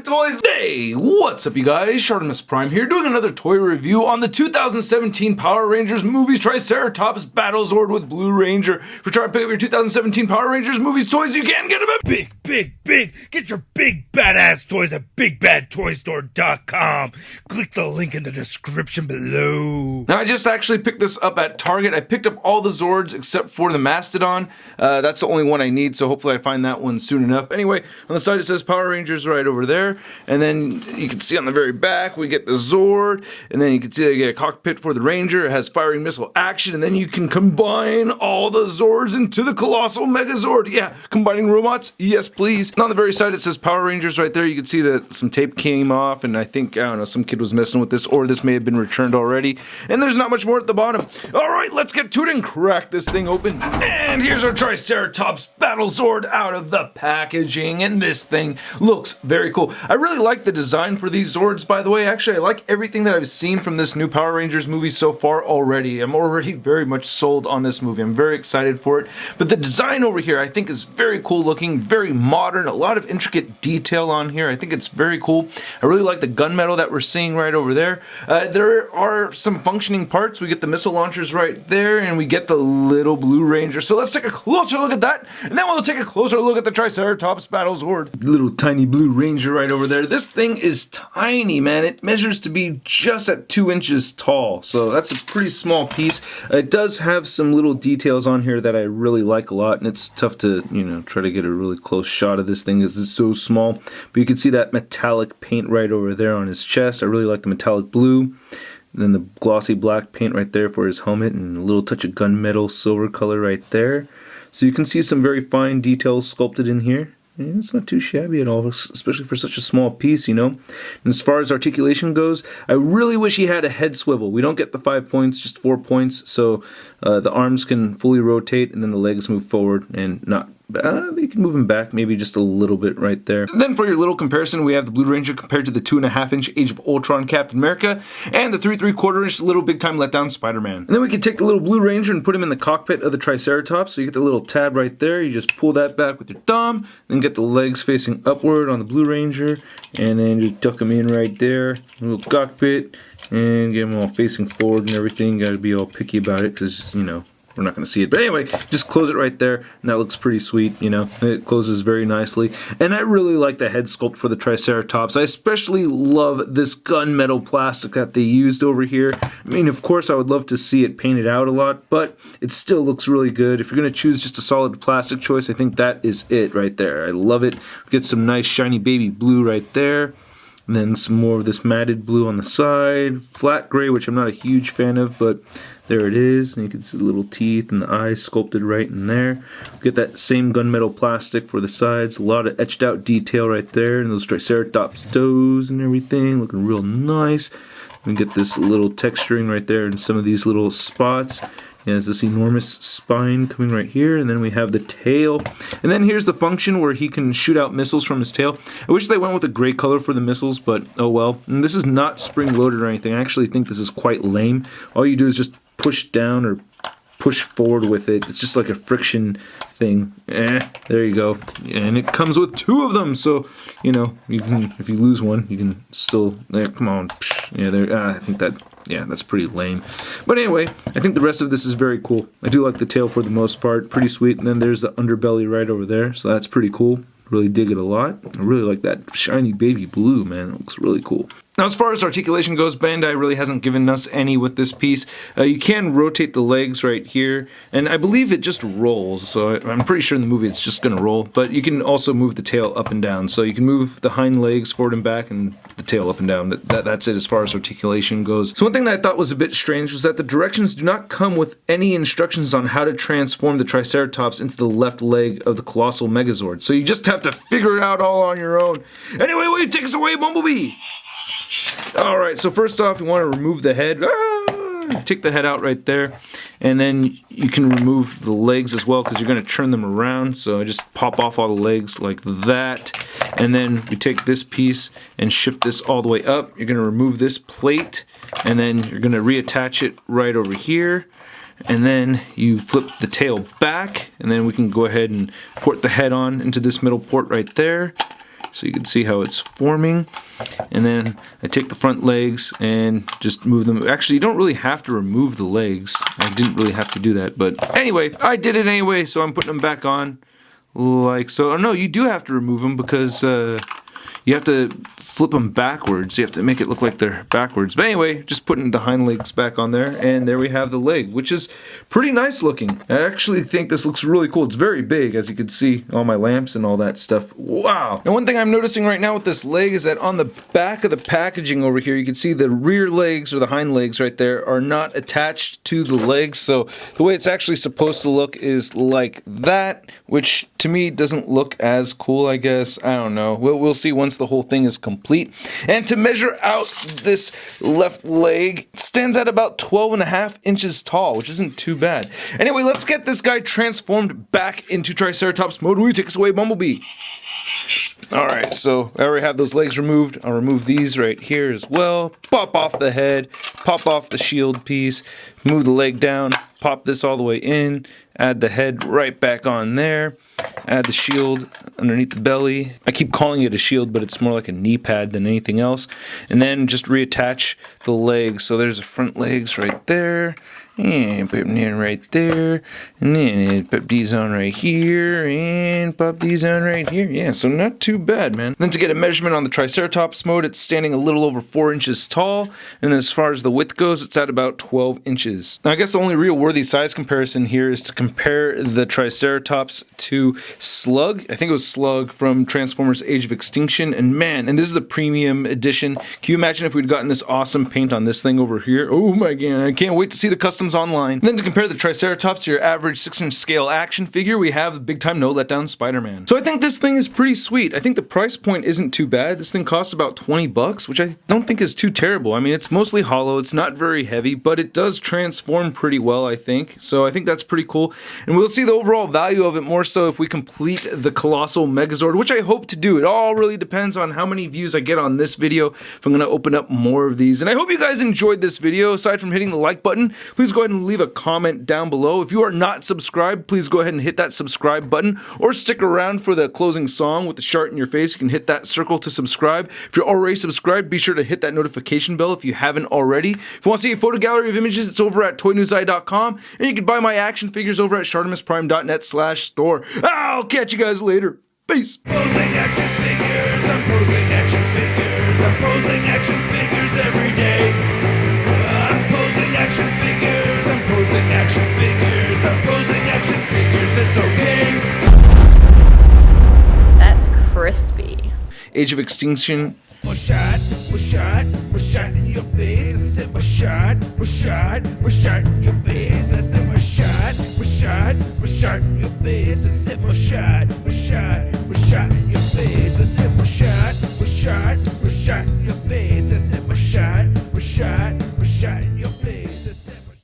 toys. Hey, what's up you guys? ShartimusPrime here doing another toy review on the 2017 Power Rangers movies Triceratops Battle Zord with Blue Ranger. If you're trying to pick up your 2017 Power Rangers movies toys, you can get them at big. Get your big badass toys at BigBadToyStore.com. Click the link in the description below. Now I just actually picked this up at Target. I picked up all the Zords except for the Mastodon. That's the only one I need, so hopefully I find that one soon enough. Anyway, on the side it says Power Rangers right over there, and then you can see on the very back we get the Zord, and then you can see they get a cockpit for the Ranger. It has firing missile action, and then you can combine all the Zords into the Colossal Megazord. Yeah, combining robots? Yes, please. And on the very side it says Power Rangers right there. You can see that some tape came off, and I think, I don't know, some kid was messing with this, or this may have been returned already. And there's not much more at the bottom. Alright, let's get to it and crack this thing open. And here's our Triceratops Battle Zord out of the packaging, and this thing looks very cool. I really like the design for these Zords, by the way. Actually, I like everything that I've seen from this new Power Rangers movie so far already. I'm already very much sold on this movie. I'm very excited for it. But the design over here I think is very cool looking, very modern, a lot of intricate detail on here. I think it's very cool. I really like the gunmetal that we're seeing right over there. There are some functioning parts. We get the missile launchers right there, and we get the little Blue Ranger. So let's take a closer look at that, and then we'll take a closer look at the Triceratops Battle Zord. Little tiny Blue Ranger right over there. This thing is tiny, man. It measures to be just at 2 inches tall, so that's a pretty small piece. It does have some little details on here that I really like a lot, and it's tough to, try to get a really close shot of this thing because it's so small. But you can see that metallic paint right over there on his chest. I really like the metallic blue. And then the glossy black paint right there for his helmet, and a little touch of gunmetal silver color right there. So you can see some very fine details sculpted in here. And it's not too shabby at all, especially for such a small piece, And as far as articulation goes, I really wish he had a head swivel. We don't get the 5 points, just 4 points, so the arms can fully rotate, and then the legs move forward and not. They can move them back maybe just a little bit right there. And then for your little comparison, we have the Blue Ranger compared to the 2.5-inch Age of Ultron Captain America and the 3.75-inch Little Big Time Letdown Spider-Man. And then we can take the little Blue Ranger and put him in the cockpit of the Triceratops. So you get the little tab right there. You just pull that back with your thumb, and get the legs facing upward on the Blue Ranger, and then just tuck him in right there, a little cockpit, and get him all facing forward and everything. Got to be all picky about it because, we're not going to see it. But anyway, just close it right there, and that looks pretty sweet, It closes very nicely. And I really like the head sculpt for the Triceratops. I especially love this gunmetal plastic that they used over here. I mean, of course, I would love to see it painted out a lot, but it still looks really good. If you're going to choose just a solid plastic choice, I think that is it right there. I love it. Get some nice shiny baby blue right there. And then some more of this matted blue on the side. Flat gray, which I'm not a huge fan of, but there it is. And you can see the little teeth and the eyes sculpted right in there. Get that same gunmetal plastic for the sides. A lot of etched out detail right there. And those Triceratops toes and everything. Looking real nice. We get this little texturing right there in some of these little spots. He has this enormous spine coming right here, and then we have the tail. And then here's the function where he can shoot out missiles from his tail. I wish they went with a gray color for the missiles, but oh well. And this is not spring-loaded or anything. I actually think this is quite lame. All you do is just push down or push forward with it. It's just like a friction thing. There you go. And it comes with 2 of them, so you can, if you lose one, you can still. Come on. Yeah, there. I think that. Yeah, that's pretty lame. But anyway, I think the rest of this is very cool. I do like the tail for the most part. Pretty sweet. And then there's the underbelly right over there. So that's pretty cool. Really dig it a lot. I really like that shiny baby blue, man. It looks really cool. Now, as far as articulation goes, Bandai really hasn't given us any with this piece. You can rotate the legs right here, and I believe it just rolls, so I'm pretty sure in the movie it's just going to roll, but you can also move the tail up and down, so you can move the hind legs forward and back and the tail up and down. That's it as far as articulation goes. So one thing that I thought was a bit strange was that the directions do not come with any instructions on how to transform the Triceratops into the left leg of the Colossal Megazord, so you just have to figure it out all on your own. Anyway, will you take us away, Bumblebee? Alright, so first off, you want to remove the head. Take the head out right there, and then you can remove the legs as well because you're going to turn them around. So I just pop off all the legs like that, and then we take this piece and shift this all the way up. You're going to remove this plate, and then you're going to reattach it right over here, and then you flip the tail back, and then we can go ahead and port the head on into this middle port right there. so you can see how it's forming. And then I take the front legs and just move them. Actually, you don't really have to remove the legs. I didn't really have to do that, but anyway, I did it anyway, so I'm putting them back on like so. Oh no, you do have to remove them because you have to flip them backwards. You have to make it look like they're backwards. But anyway, just putting the hind legs back on there, and there we have the leg, which is pretty nice looking. I actually think this looks really cool. It's very big, as you can see, all my lamps and all that stuff. Wow. And one thing I'm noticing right now with this leg is that on the back of the packaging over here, you can see the rear legs, or the hind legs right there, are not attached to the legs. So the way it's actually supposed to look is like that, which to me doesn't look as cool, I guess. I don't know. We'll see once the whole thing is complete. And to measure out this left leg, it stands at about 12.5 inches tall, which isn't too bad. Anyway, let's get this guy transformed back into Triceratops mode. Will you take us away, Bumblebee? Alright, so I already have those legs removed. I'll remove these right here as well. Pop off the head, pop off the shield piece, move the leg down, pop this all the way in, add the head right back on there, add the shield underneath the belly. I keep calling it a shield, but it's more like a knee pad than anything else. And then just reattach the legs. So there's the front legs right there. And put them in right there, and then put these on right here, and pop these on right here. Yeah, so not too bad, man. Then to get a measurement on the Triceratops mode, it's standing a little over 4 inches tall, and as far as the width goes, it's at about 12 inches. Now, I guess the only real worthy size comparison here is to compare the Triceratops to Slug. I think it was Slug from Transformers Age of Extinction, and man, and this is the premium edition. Can you imagine if we'd gotten this awesome paint on this thing over here? Oh my god, I can't wait to see the custom online. And then to compare the Triceratops to your average 6-inch scale action figure, we have the big time no letdown Spider-Man. So I think this thing is pretty sweet. I think the price point isn't too bad. This thing costs about 20 bucks, which I don't think is too terrible. I mean, it's mostly hollow, it's not very heavy, but it does transform pretty well, I think. So I think that's pretty cool. And we'll see the overall value of it more so if we complete the Colossal Megazord, which I hope to do. It all really depends on how many views I get on this video, if I'm going to open up more of these. And I hope you guys enjoyed this video. Aside from hitting the like button, please go ahead and leave a comment down below. If you are not subscribed, please go ahead and hit that subscribe button, or stick around for the closing song with the shart in your face. You can hit that circle to subscribe. If you're already subscribed, be sure to hit that notification bell if you haven't already. If you want to see a photo gallery of images, it's over at toynewseye.com, and you can buy my action figures over at ShartimusPrime.net/store. I'll catch you guys later. Peace. Posing action figures, I'm posing action figures, I'm posing action figures every day. I'm posing action figures, I'm posing action figures, I'm posing action figures, it's okay. That's crispy. Age of Extinction. We're shot in your face. I said we're shot in your face. I said we're shot in your face. I said we're shot.